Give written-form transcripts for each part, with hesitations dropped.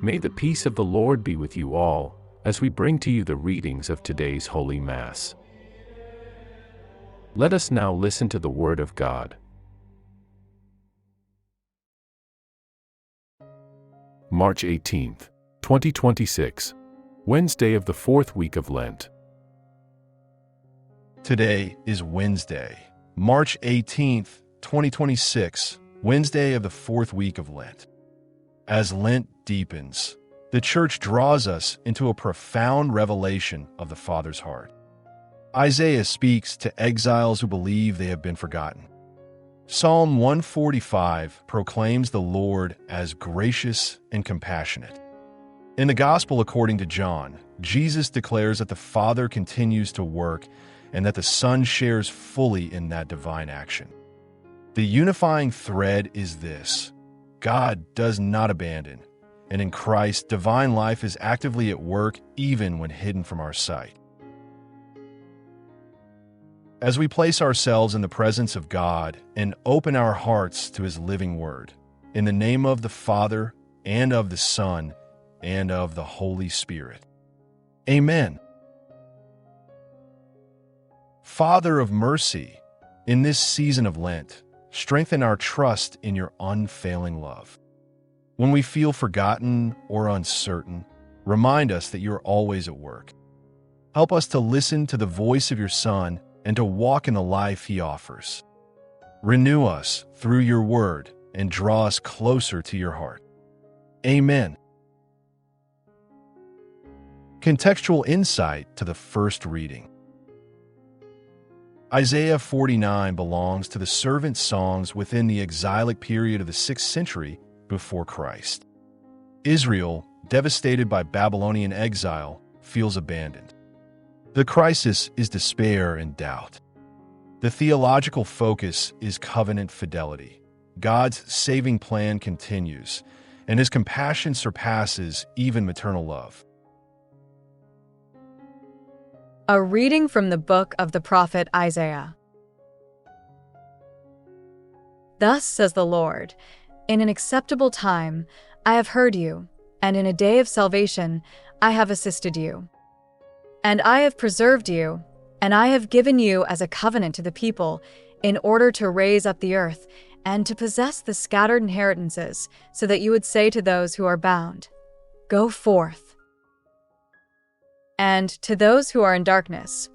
May the peace of the Lord be with you all, as we bring to you the readings of today's Holy Mass. Let us now listen to the Word of God. March 18th, 2026, Wednesday of the fourth week of Lent. Today is Wednesday, March 18th, 2026, Wednesday of the fourth week of Lent. As Lent deepens, the Church draws us into a profound revelation of the Father's heart. Isaiah speaks to exiles who believe they have been forgotten. Psalm 145 proclaims the Lord as gracious and compassionate. In the Gospel according to John, Jesus declares that the Father continues to work and that the Son shares fully in that divine action. The unifying thread is this: God does not abandon, and in Christ, divine life is actively at work even when hidden from our sight. As we place ourselves in the presence of God and open our hearts to His living Word, in the name of the Father, and of the Son, and of the Holy Spirit. Amen. Father of mercy, in this season of Lent, strengthen our trust in your unfailing love. When we feel forgotten or uncertain, remind us that you are always at work. Help us to listen to the voice of your Son and to walk in the life He offers. Renew us through your word and draw us closer to your heart. Amen. Contextual insight to the first reading. Isaiah 49 belongs to the servant songs within the exilic period of the 6th century before Christ. Israel, devastated by Babylonian exile, feels abandoned. The crisis is despair and doubt. The theological focus is covenant fidelity. God's saving plan continues, and His compassion surpasses even maternal love. A reading from the book of the prophet Isaiah. Thus says the Lord, in an acceptable time I have heard you, and in a day of salvation I have assisted you. And I have preserved you, and I have given you as a covenant to the people, in order to raise up the earth, and to possess the scattered inheritances, so that you would say to those who are bound, Go forth. And to those who are in darkness,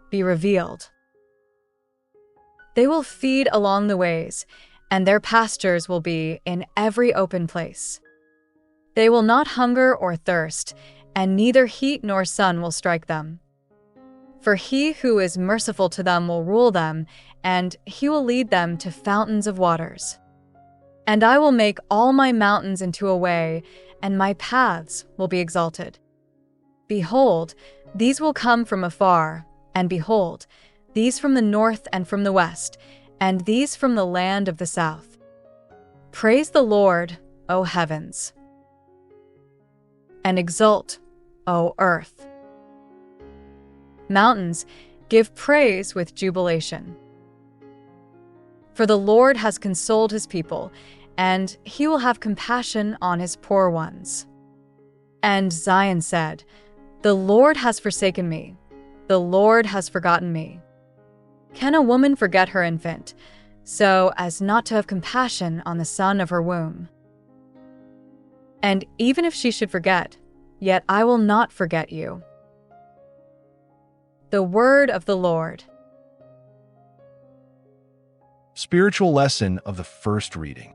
be revealed. They will feed along the ways, and their pastures will be in every open place. They will not hunger or thirst, and neither heat nor sun will strike them. For He who is merciful to them will rule them, and He will lead them to fountains of waters. And I will make all my mountains into a way, and my paths will be exalted. Behold, these will come from afar, and behold, these from the north and from the west, and these from the land of the south. Praise the Lord, O heavens, and exult, O earth. Mountains, give praise with jubilation. For the Lord has consoled His people, and He will have compassion on His poor ones. And Zion said, The Lord has forsaken me. The Lord has forgotten me. Can a woman forget her infant, so as not to have compassion on the son of her womb? And even if she should forget, yet I will not forget you. The word of the Lord. Spiritual lesson of the first reading.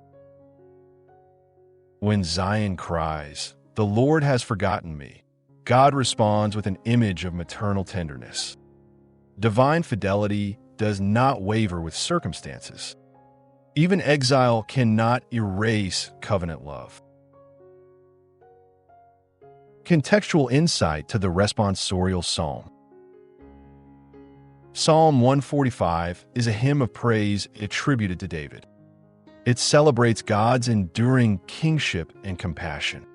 When Zion cries, "The Lord has forgotten me," God responds with an image of maternal tenderness. Divine fidelity does not waver with circumstances. Even exile cannot erase covenant love. Contextual insight to the responsorial psalm. Psalm 145 is a hymn of praise attributed to David. It celebrates God's enduring kingship and compassion.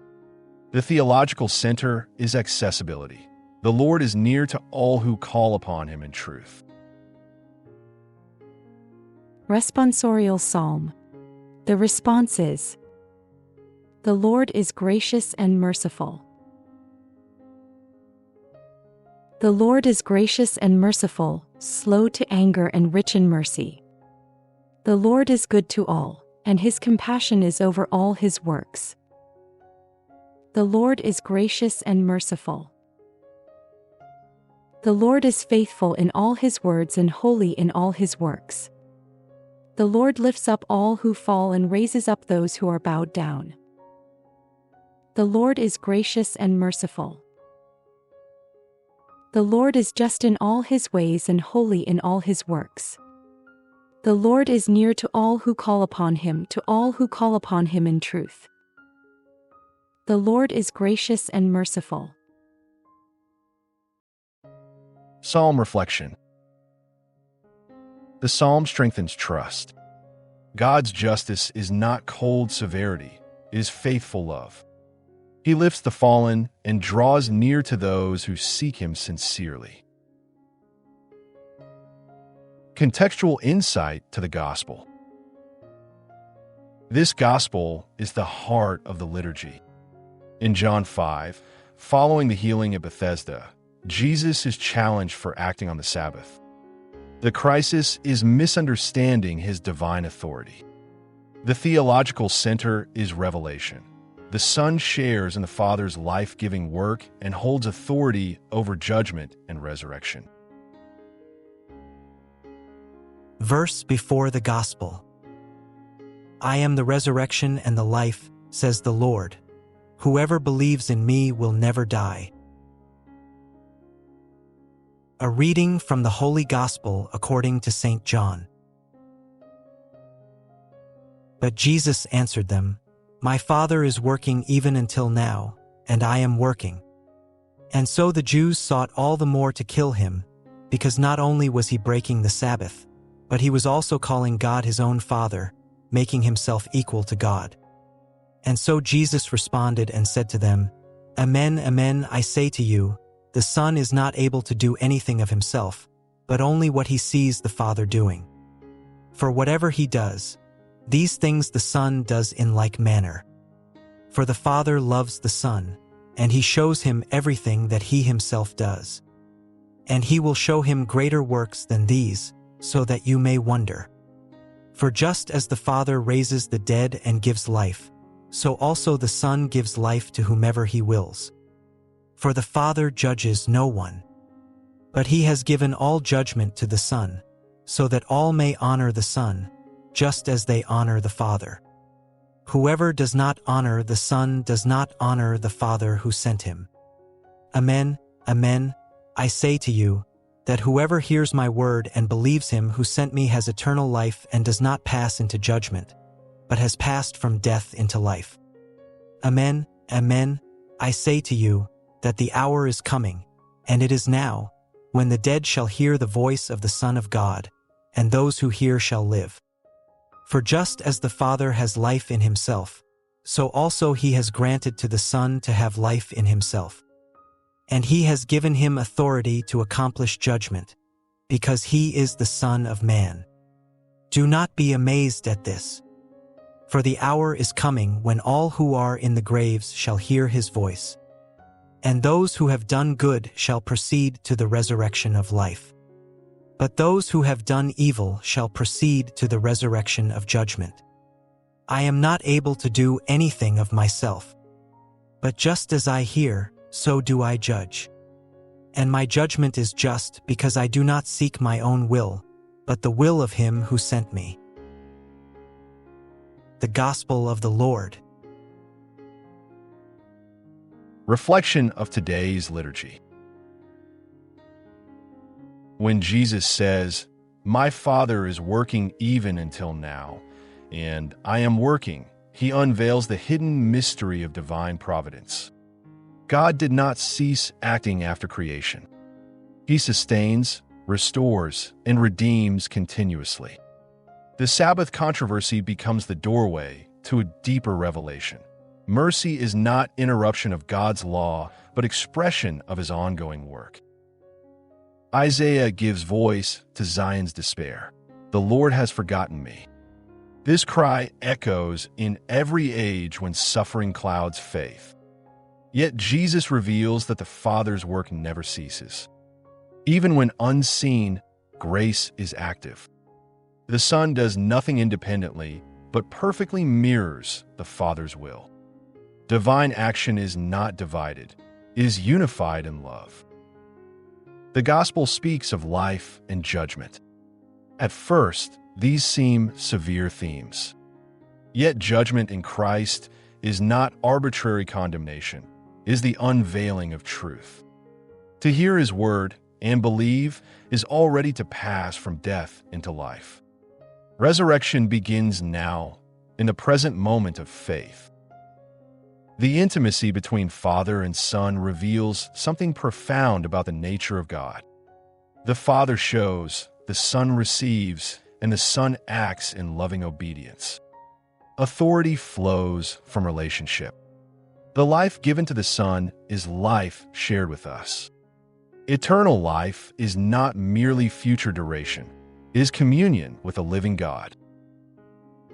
The theological center is accessibility. The Lord is near to all who call upon Him in truth. Responsorial Psalm. The response is, The Lord is gracious and merciful. The Lord is gracious and merciful, slow to anger and rich in mercy. The Lord is good to all, and his compassion is over all his works. The Lord is gracious and merciful. The Lord is faithful in all his words and holy in all his works. The Lord lifts up all who fall and raises up those who are bowed down. The Lord is gracious and merciful. The Lord is just in all his ways and holy in all his works. The Lord is near to all who call upon him, to all who call upon him in truth. The Lord is gracious and merciful. Psalm Reflection. The psalm strengthens trust. God's justice is not cold severity, it is faithful love. He lifts the fallen and draws near to those who seek him sincerely. Contextual insight to the gospel. This gospel is the heart of the liturgy. In John 5, following the healing at Bethesda, Jesus is challenged for acting on the Sabbath. The crisis is misunderstanding his divine authority. The theological center is revelation. The Son shares in the Father's life-giving work and holds authority over judgment and resurrection. Verse before the Gospel. I am the resurrection and the life, says the Lord. Whoever believes in me will never die. A reading from the Holy Gospel according to St. John. But Jesus answered them, My Father is working even until now, and I am working. And so the Jews sought all the more to kill him, because not only was he breaking the Sabbath, but he was also calling God his own Father, making himself equal to God. And so Jesus responded and said to them, Amen, amen, I say to you, the Son is not able to do anything of himself, but only what he sees the Father doing. For whatever he does, these things the Son does in like manner. For the Father loves the Son, and he shows him everything that he himself does. And he will show him greater works than these, so that you may wonder. For just as the Father raises the dead and gives life, so also the Son gives life to whomever he wills. For the Father judges no one, but he has given all judgment to the Son, so that all may honor the Son, just as they honor the Father. Whoever does not honor the Son does not honor the Father who sent him. Amen, amen, I say to you, that whoever hears my word and believes him who sent me has eternal life and does not pass into judgment, but has passed from death into life. Amen, amen, I say to you, that the hour is coming, and it is now, when the dead shall hear the voice of the Son of God, and those who hear shall live. For just as the Father has life in himself, so also he has granted to the Son to have life in himself. And he has given him authority to accomplish judgment, because he is the Son of Man. Do not be amazed at this. For the hour is coming when all who are in the graves shall hear his voice. And those who have done good shall proceed to the resurrection of life. But those who have done evil shall proceed to the resurrection of judgment. I am not able to do anything of myself. But just as I hear, so do I judge. And my judgment is just because I do not seek my own will, but the will of him who sent me. The Gospel of the Lord. Reflection of today's liturgy. When Jesus says, My Father is working even until now, and I am working, he unveils the hidden mystery of divine providence. God did not cease acting after creation. He sustains, restores, and redeems continuously. The Sabbath controversy becomes the doorway to a deeper revelation. Mercy is not interruption of God's law, but expression of his ongoing work. Isaiah gives voice to Zion's despair. The Lord has forgotten me. This cry echoes in every age when suffering clouds faith. Yet Jesus reveals that the Father's work never ceases. Even when unseen, grace is active. The Son does nothing independently, but perfectly mirrors the Father's will. Divine action is not divided, it is unified in love. The Gospel speaks of life and judgment. At first, these seem severe themes. Yet judgment in Christ is not arbitrary condemnation, it is the unveiling of truth. To hear His word and believe is already to pass from death into life. Resurrection begins now, in the present moment of faith. The intimacy between Father and Son reveals something profound about the nature of God. The Father shows, the Son receives, and the Son acts in loving obedience. Authority flows from relationship. The life given to the Son is life shared with us. Eternal life is not merely future duration, it is communion with a living God.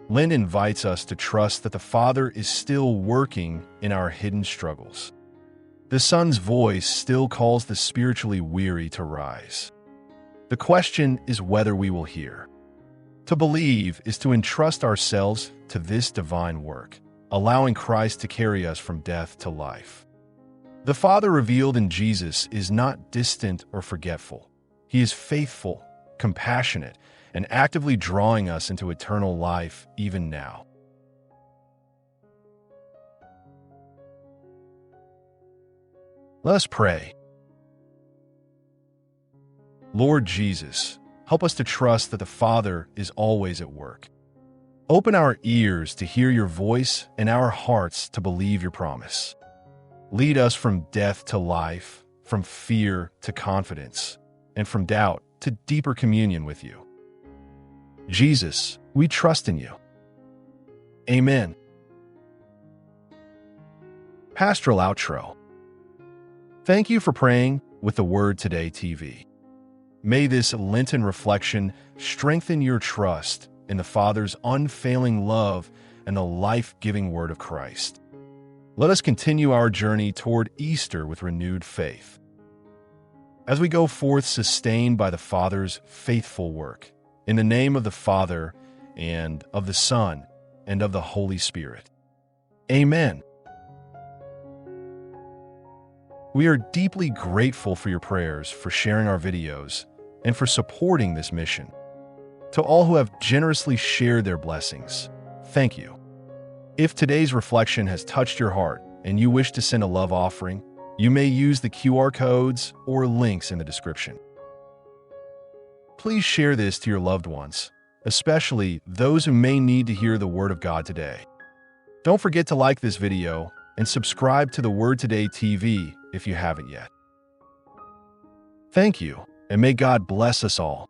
Lent invites us to trust that the Father is still working in our hidden struggles. The Son's voice still calls the spiritually weary to rise. The question is whether we will hear. To believe is to entrust ourselves to this divine work, allowing Christ to carry us from death to life. The Father revealed in Jesus is not distant or forgetful. He is faithful, compassionate, and actively drawing us into eternal life even now. Let us pray. Lord Jesus, help us to trust that the Father is always at work. Open our ears to hear your voice and our hearts to believe your promise. Lead us from death to life, from fear to confidence, and from doubt to deeper communion with you. Jesus, we trust in you. Amen. Pastoral outro. Thank you for praying with the Word Today TV. May this Lenten reflection strengthen your trust in the Father's unfailing love and the life-giving Word of Christ. Let us continue our journey toward Easter with renewed faith. As we go forth sustained by the Father's faithful work, in the name of the Father, and of the Son, and of the Holy Spirit. Amen. We are deeply grateful for your prayers, for sharing our videos, and for supporting this mission. To all who have generously shared their blessings, thank you. If today's reflection has touched your heart and you wish to send a love offering, you may use the QR codes or links in the description. Please share this to your loved ones, especially those who may need to hear the Word of God today. Don't forget to like this video and subscribe to the Word Today TV if you haven't yet. Thank you, and may God bless us all.